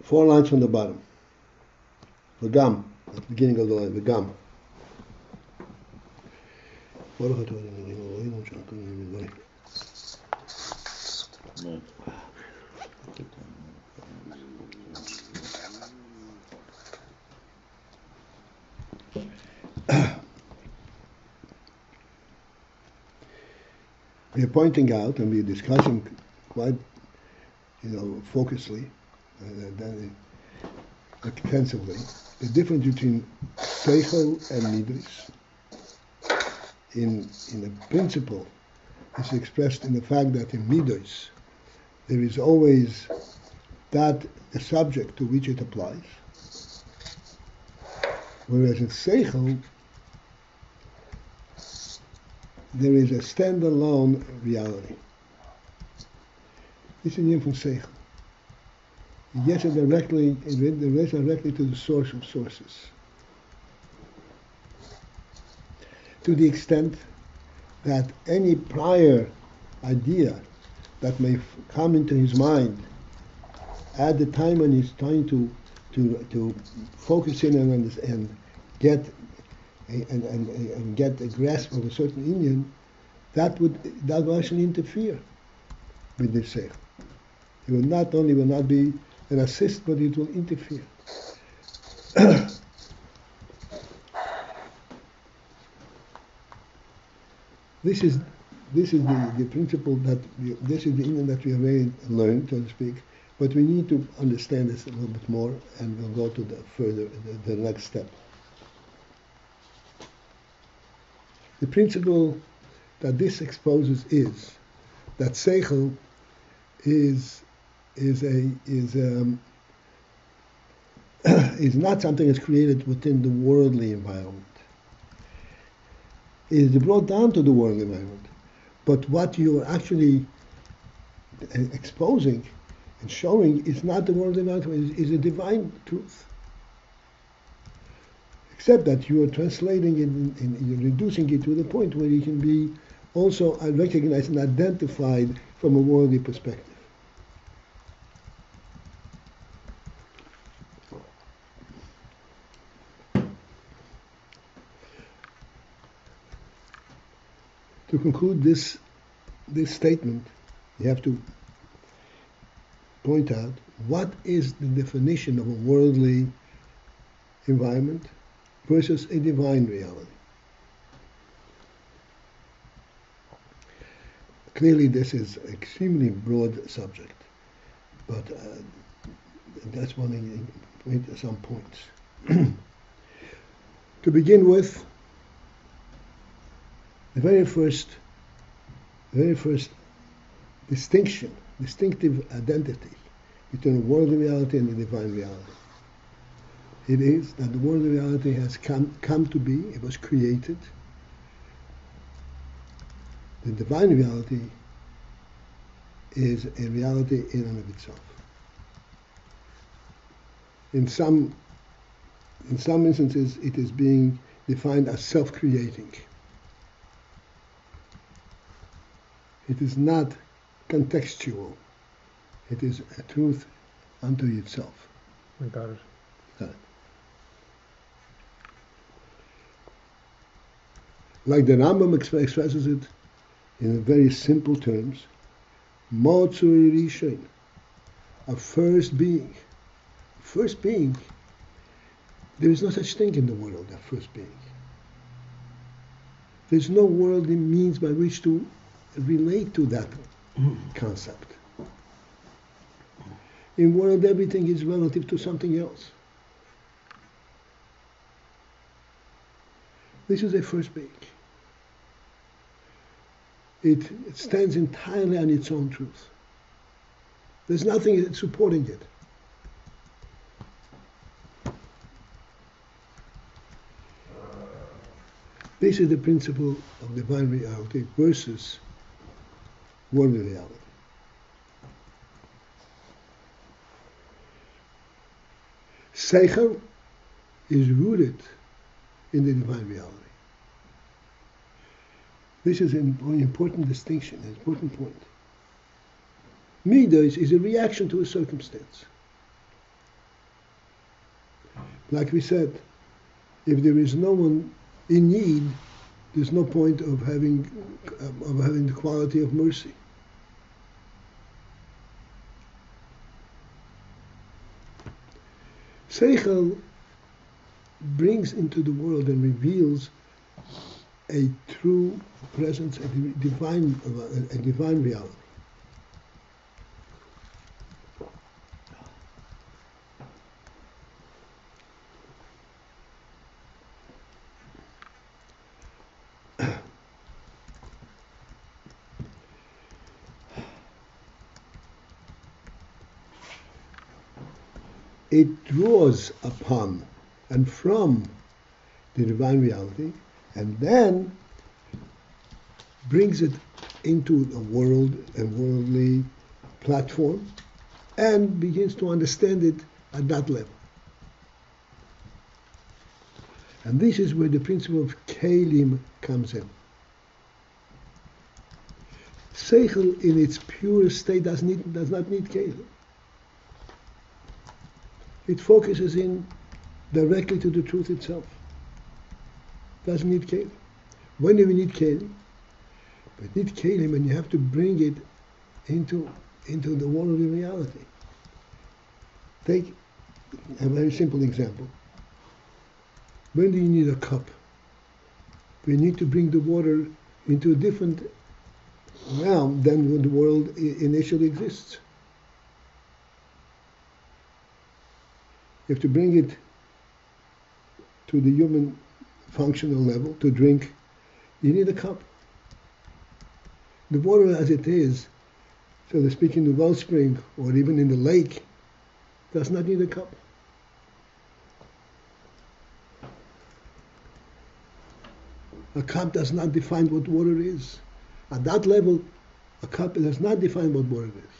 4 lines from the bottom. The gum, at the beginning of the line, the gum. We're pointing out and we're discussing quite, focusedly, extensively, the difference between Sechel and midot. In a principle, is expressed in the fact that in midot there is always that the subject to which it applies, whereas in Sechel there is a standalone reality. This is from Sechel. It relates directly to the source of sources. To the extent that any prior idea that may come into his mind at the time when he's trying to focus in and get a grasp of a certain union, that will actually interfere with this sechel. It will not be an assist, but it will interfere. This is the principle this is the union that we have already learned, so to speak, but we need to understand this a little bit more, and we'll go to the next step. The principle that this exposes is that Sechel is not something that's created within the worldly environment. It is brought down to the worldly environment. But what you're actually exposing and showing is not the worldly environment, is a divine truth. Except that you are translating it and reducing it to the point where it can be also recognized and identified from a worldly perspective. To conclude this statement, you have to point out what is the definition of a worldly environment versus a divine reality. Clearly this is an extremely broad subject, but that's one of some points. To begin with, the very first distinctive identity between a worldly reality and a divine reality. It is that the worldly reality has come to be, it was created. The divine reality is a reality in and of itself. In some instances, it is being defined as self-creating. It is not contextual. It is a truth unto itself. I got it. Got it. Like the Rambam expresses it in very simple terms, Motzui Rishon, a first being. First being, there is no such thing in the world, a first being. There's no worldly means by which to relate to that concept. In world, everything is relative to something else. This is a first being. It stands entirely on its own truth. There's nothing supporting it. This is the principle of divine reality versus worldly reality. Sechel is rooted in the divine reality. This is an important distinction, an important point. Midot is a reaction to a circumstance. Like we said, if there is no one in need, there's no point of having the quality of mercy. Sechel brings into the world and reveals a true presence, a divine reality. It draws upon and from the divine reality, and then brings it into a world and worldly platform, and begins to understand it at that level. And this is where the principle of keilim comes in. Sechel in its purest state does not need keilim. It focuses in directly to the truth itself. Doesn't need keilim. When do we need keilim? We need keilim, and you have to bring it into the worldly reality. Take a very simple example. When do you need a cup? We need to bring the water into a different realm than when the world initially exists. You have to bring it to the human functional level to drink. You need a cup. The water as it is, so to speak, in the wellspring or even in the lake, does not need a cup. A cup does not define what water is. At that level, a cup does not define what water is.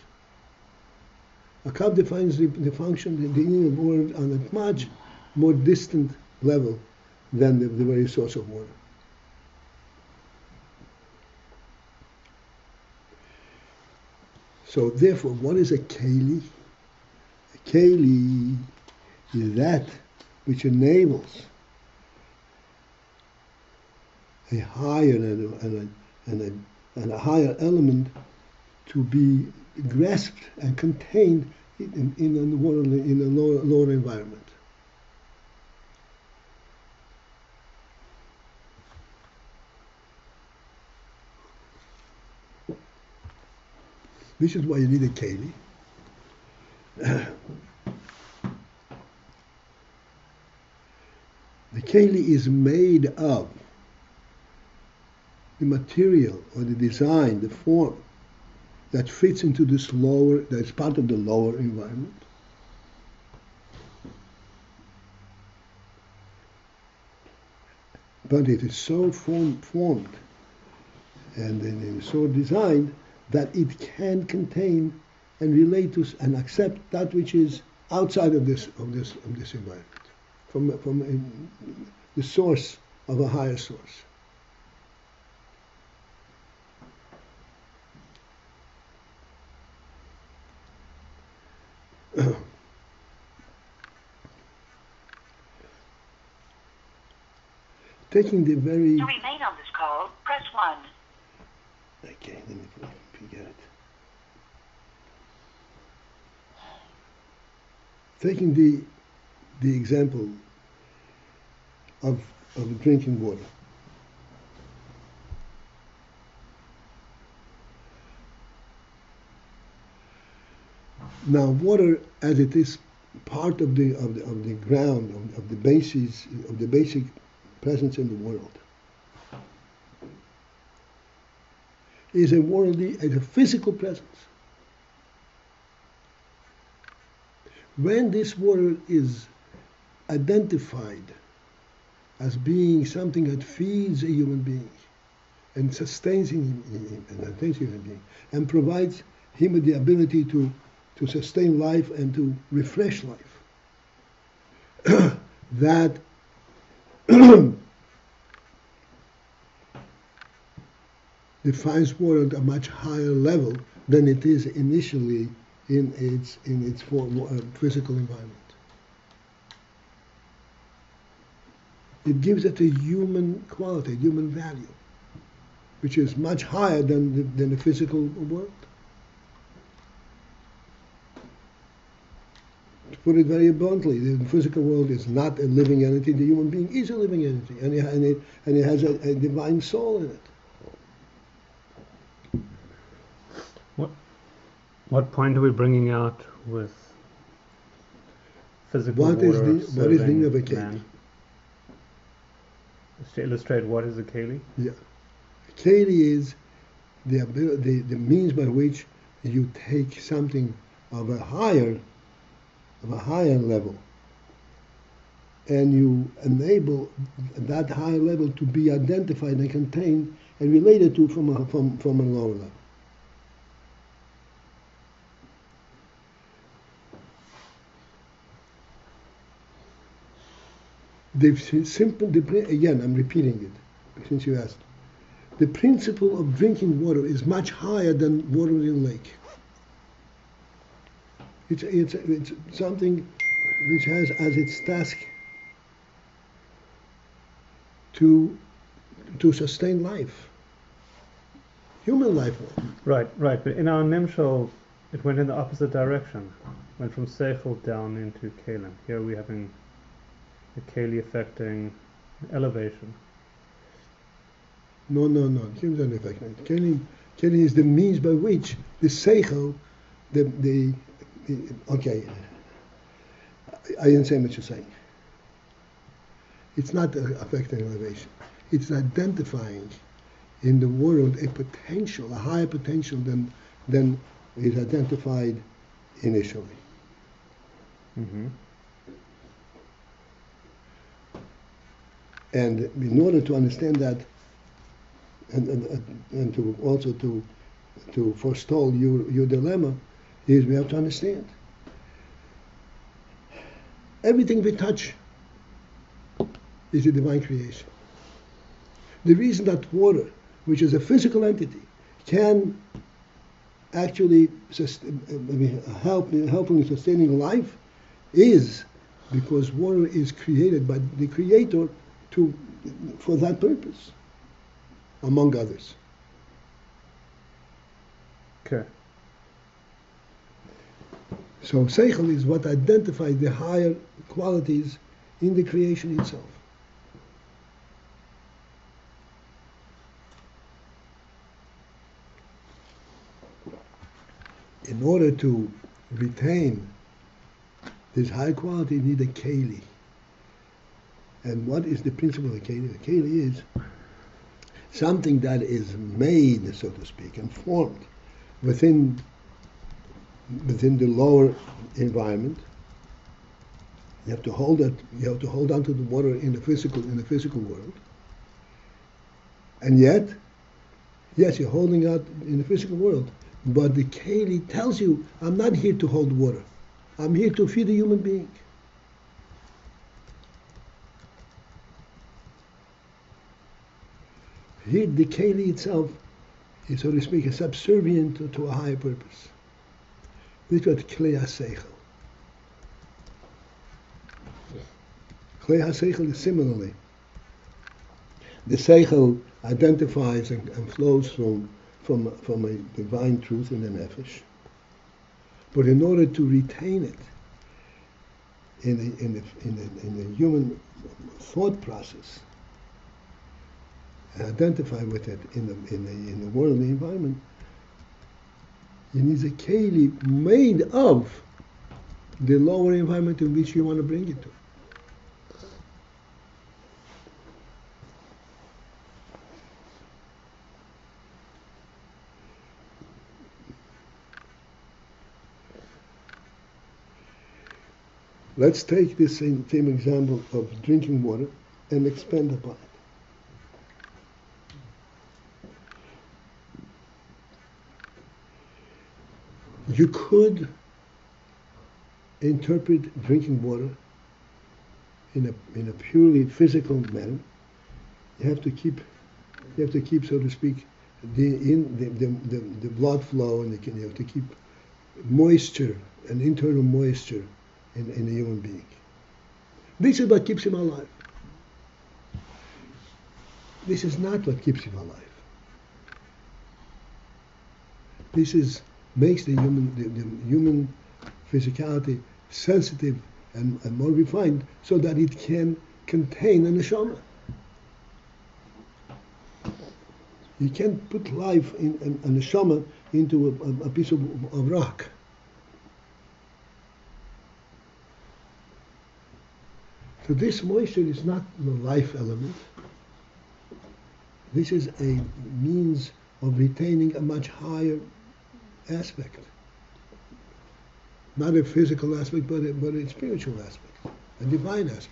A cup defines the function, the inner world on a much more distant level than the very source of water. So therefore, what is a keili? A keili is that which enables a higher and a higher element to be grasped and contained in a lower environment. This is why you need a keili. The keili is made of the material or the design, the form that fits into this lower, that's part of the lower environment. But it is so formed and it is so designed that it can contain and relate to and accept that which is outside of this environment, from the source of a higher source. Taking the very... To remain on this call, press 1. Okay, let me forget it. Taking the example of drinking water. Now, water, as it is part of the ground, of the basis, of the basic presence in the world, is a physical presence. When this water is identified as being something that feeds a human being and sustains him and provides him with the ability to sustain life and to refresh life, that defines water at a much higher level than it is initially in its physical environment. it gives it a human quality, human value, which is much higher than the physical world. To put it very bluntly, the physical world is not a living entity. The human being is a living entity, and it has a divine soul in it. What point are we bringing out with physical What water is the meaning of a keli? man? Just to illustrate what is a keli? Yeah, keli is the means by which you take something of a higher level, and you enable that higher level to be identified and contained and related to from a lower level. Again, I'm repeating it since you asked. The principle of drinking water is much higher than water in a lake. It's something which has as its task to sustain life, human life. Right. But in our Nimshal, it went in the opposite direction. Went from Sechel down into keilim. Here we're having the keli affecting elevation. No. Keilim doesn't affect it. Keilim is the means by which the Sechel, okay, I understand what you're saying. It's not affecting elevation. It's identifying in the world a potential, a higher potential than is identified initially. Mm-hmm. And in order to understand that, and to also to forestall your dilemma, is we have to understand everything we touch is a divine creation. The reason that water, which is a physical entity, can actually help in sustaining life is because water is created by the Creator for that purpose, among others. Okay. So Sechel is what identifies the higher qualities in the creation itself. In order to retain this high quality, you need a keli. And what is the principle of a keli? A keli is something that is made, so to speak, and formed within the lower environment. You have to hold it. You have to hold on to the water in the physical world. And yet, yes, you're holding out in the physical world, but the keli tells you, I'm not here to hold water. I'm here to feed a human being. Here, the keli itself is, so to speak, subservient to a higher purpose. This is what klei ha-sechel. Klei ha-sechel is similarly. The sechel identifies and flows from a divine truth in the nefesh. But in order to retain it in the human thought process, and identify with it in the worldly environment, you need a keli made of the lower environment in which you want to bring it to. Let's take this same example of drinking water and expand upon it. You could interpret drinking water in a purely physical manner. You have to keep, so to speak, the blood flow, and you have to keep moisture, an internal moisture in a human being. This is what keeps him alive. this is not what keeps him alive. Makes the human physicality sensitive and more refined, so that it can contain a neshama. You can't put life in a neshama into a piece of rock. So this moisture is not the life element. This is a means of retaining a much higher aspect. Not a physical aspect, but a spiritual aspect, a divine aspect,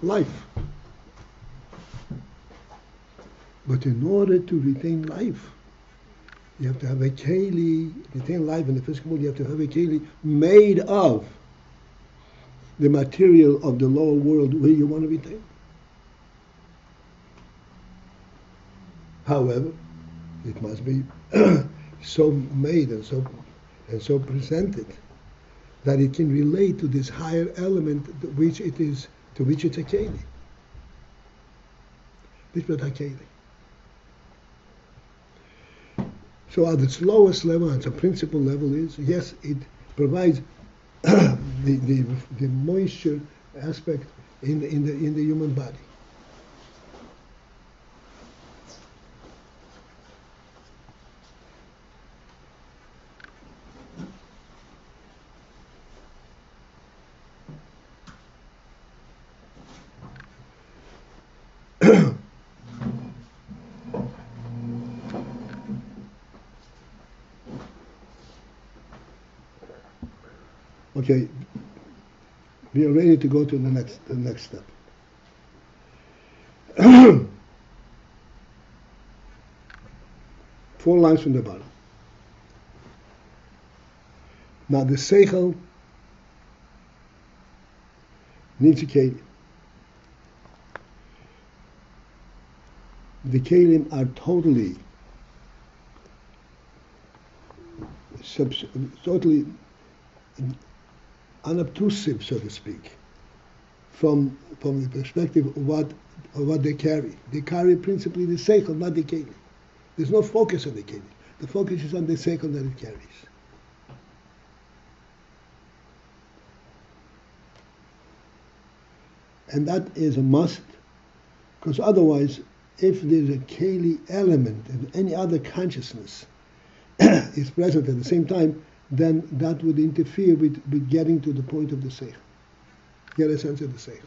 life. But in order to retain life, you have to have a keilim, retain life in the physical world, you have to have a keilim made of the material of the lower world where you want to retain. However, it must be so made and so presented that it can relate to this higher element to which it's a keilim. This is a keilim. So at its lowest level, at the principal level is, yes, it provides the moisture aspect in the human body. Okay, we are ready to go to the next step. Four lines from the bottom. Now the Sechel needs a keilim. The keilim are totally unobtrusive, so to speak, from the perspective of what they carry. They carry principally the Sechel, not the keilim. There's no focus on the keilim. The focus is on the Sechel that it carries. And that is a must, because otherwise, if there's a keilim element and any other consciousness is present at the same time, then that would interfere with getting to the point of the Sechel. Get a sense of the Sechel.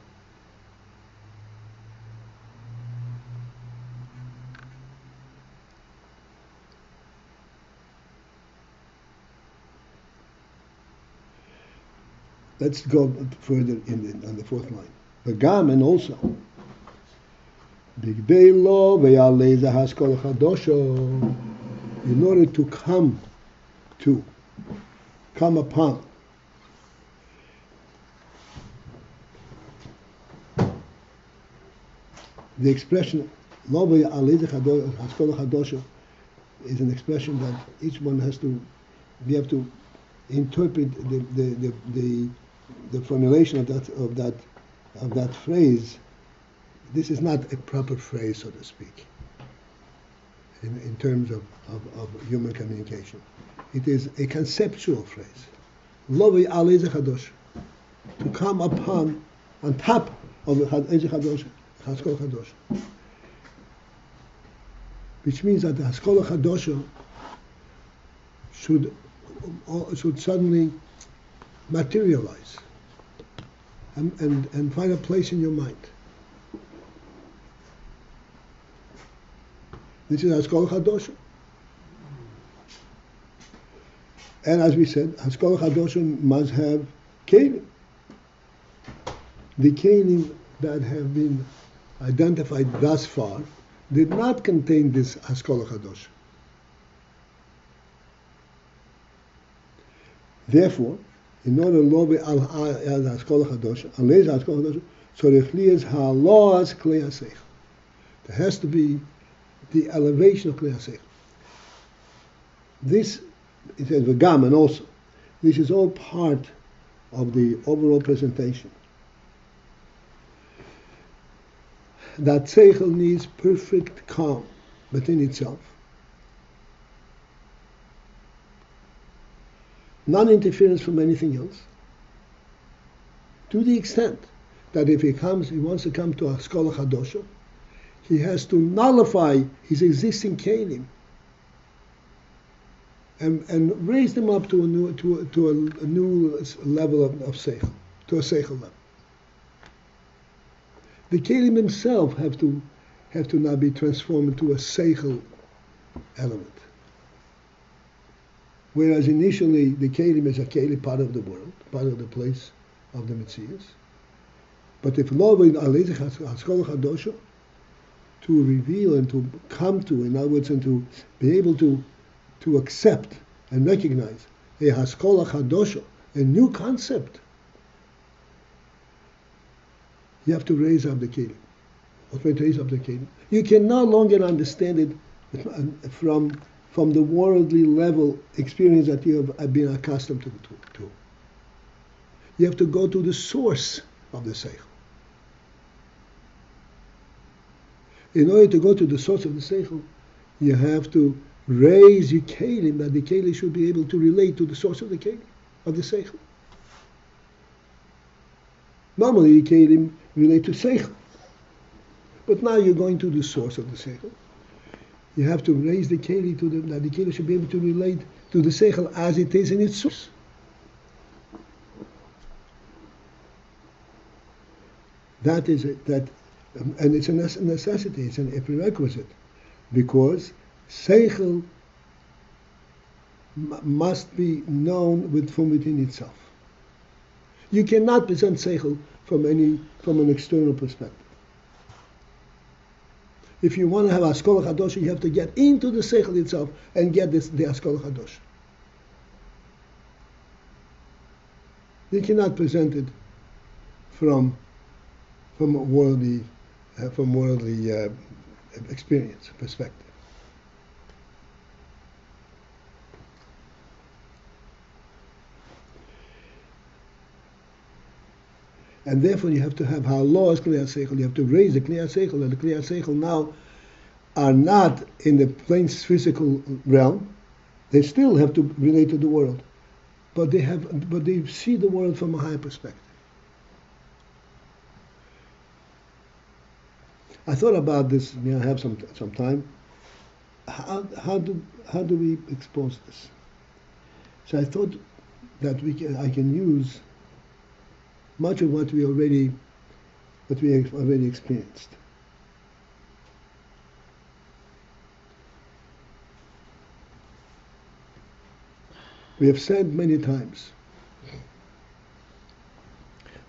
Let's go further on the fourth line. The gam, and also Bigdei lo ve'alei haskol chadosho, in order to come upon the expression lo ve'alei haskol chadosho is an expression that each one we have to interpret the formulation of that phrase. This is not a proper phrase, so to speak, in terms of human communication. It is a conceptual phrase. Lovi alei chadosh, to come upon, on top of the chadosh, haskol chadosh, which means that the haskol chadosh should suddenly materialize and find a place in your mind. This is Haskol Chadosha. And as we said, Haskol Chadosha must have keilim. The keilim that have been identified thus far did not contain this Haskol Chadosha. Therefore, in order to al Haskol Chadosha, alei Haskol Chadosha, tzorich liyaz ha'aloas klei hasech. There has to be the elevation of Klei HaSechel. This, it says v'gam, and also, this is all part of the overall presentation. that Sechel needs perfect calm within itself. Non-interference from anything else. To the extent that if he wants to come to Haskalah Chadosha, he has to nullify his existing keilim and raise them up to a new level of Sechel, to a Sechel level. The keilim themselves have to now be transformed into a Sechel element. Whereas initially the keilim is a keilim part of the world, part of the place of the Metzias. But if love in Alezich Haskalah Chadosha, to reveal and to come to, in other words, and to be able to accept and recognize a Haskalah Chadosha, a new concept, you have to raise up the keilim. Raise up the keilim. You can no longer understand it from the worldly level experience that you have been accustomed to. You have to go to the source of the Sechel. In order to go to the source of the Sechel, you have to raise your keilim, that the keilim should be able to relate to the source of the keilim, of the Sechel. Normally, the keilim relate to Sechel. But now you're going to the source of the Sechel. You have to raise the keilim to that the keilim should be able to relate to the Sechel as it is in its source. That is it. And it's a necessity. It's a prerequisite, because Sechel must be known from within itself. You cannot present Sechel from an external perspective. If you want to have Haskalah Chadosha, you have to get into the Sechel itself and get the Haskalah Chadosha. You cannot present it from worldly experience perspective. And therefore you have to have laws Kliyat Sechel. You have to raise the Kliyat Sechel, and the Kliyat Sechel now are not in the plain physical realm. They still have to relate to the world, but they see the world from a higher perspective. I thought about this. I have some time. How do we expose this? So I thought that I can use much of what we already experienced. We have said many times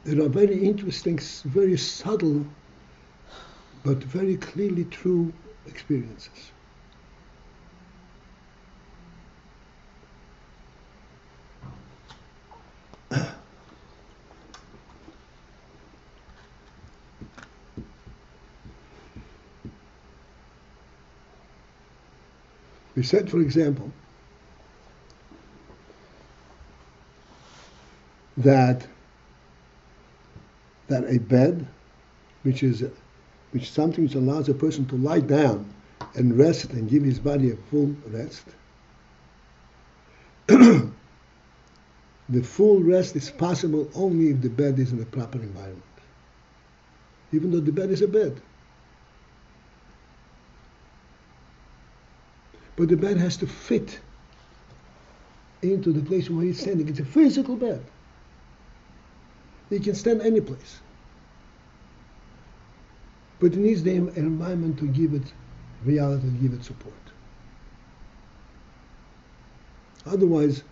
there are very interesting, very subtle, but very clearly true experiences. We said, for example, that a bed, which is something which allows a person to lie down and rest and give his body a full rest. The full rest is possible only if the bed is in a proper environment, even though the bed is a bed. But the bed has to fit into the place where he's standing. It's a physical bed. He can stand any place. But it needs the environment to give it reality, to give it support. Otherwise,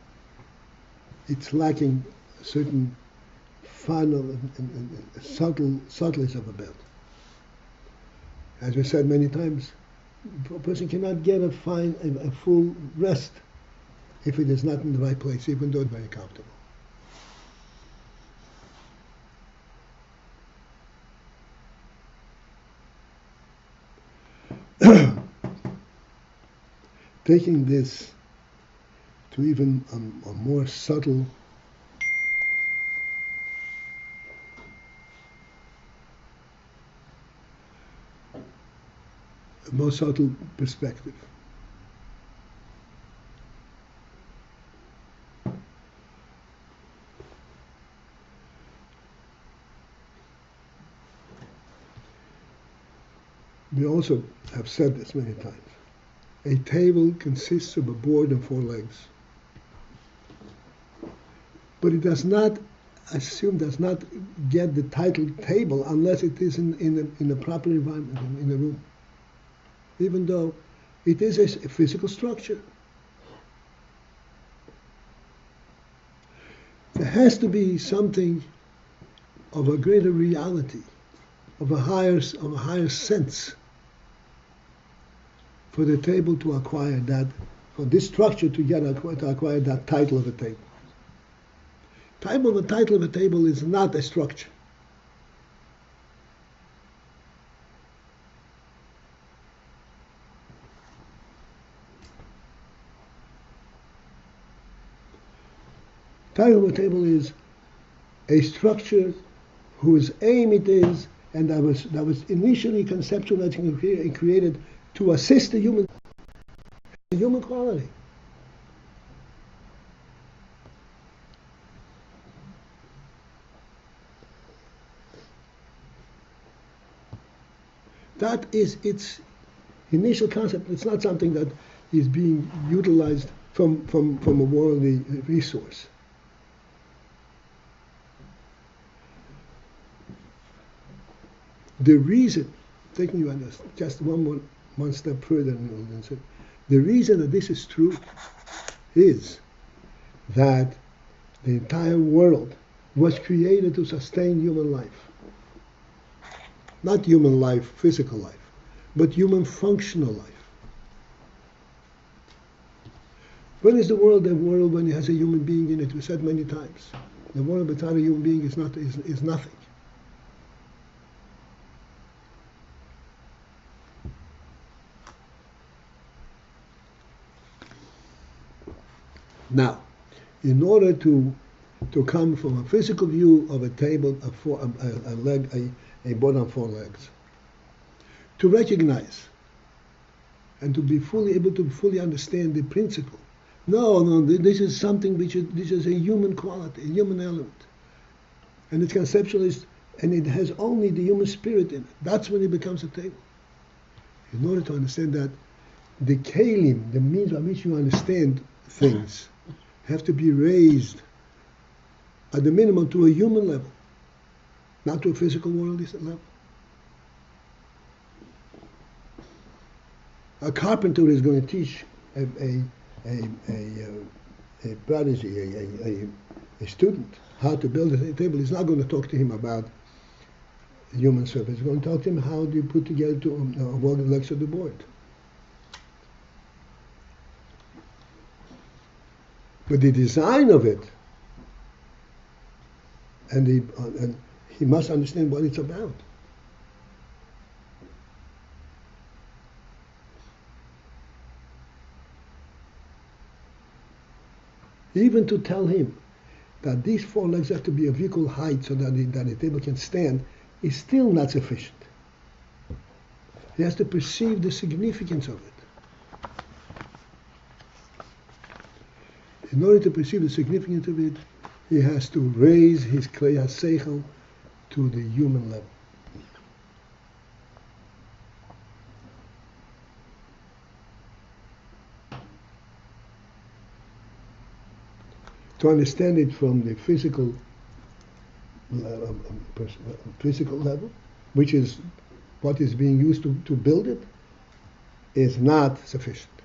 it's lacking a certain final and subtleness of a bed. As we said many times, a person cannot get a full rest if it is not in the right place, even though it's very comfortable. Taking this to even a more subtle more subtle perspective. We also have said this many times. A table consists of a board and four legs. But it does not get the title table unless it is in a proper environment, in a room. Even though it is a physical structure. There has to be something of a greater reality, of a higher sense, for the table to acquire that, for this structure to acquire that title of a table. The title of a table is not a structure. Title of a table is a structure whose aim it is, and that was initially conceptualized and created to assist the human quality. That is its initial concept. It's not something that is being utilized from a worldly resource. The reason, taking you on this, just one step further, the reason that this is true is that the entire world was created to sustain human life. Not human life, physical life, but human functional life. When is the world a world when it has a human being in it? We said many times. The world without a human being is nothing. Now, in order to come from a physical view of a table, a board on four legs, to recognize and to be able to fully understand the principle. No, this is something this is a human quality, a human element, and it's conceptualized, and it has only the human spirit in it. That's when it becomes a table. In order to understand that, the keilim, the means by which you understand things, have to be raised at the minimum to a human level, not to a physical world level. A carpenter is going to teach a prodigy, a student, how to build a table. He's not going to talk to him about human surface. He's going to talk to him how do you put together all the legs of the board. But the design of it, and he must understand what it's about. Even to tell him that these four legs have to be of equal height so that the table can stand is still not sufficient. He has to perceive the significance of it. In order to perceive the significance of it, he has to raise his Sechel to the human level. To understand it from the physical level, which is what is being used to build it, is not sufficient.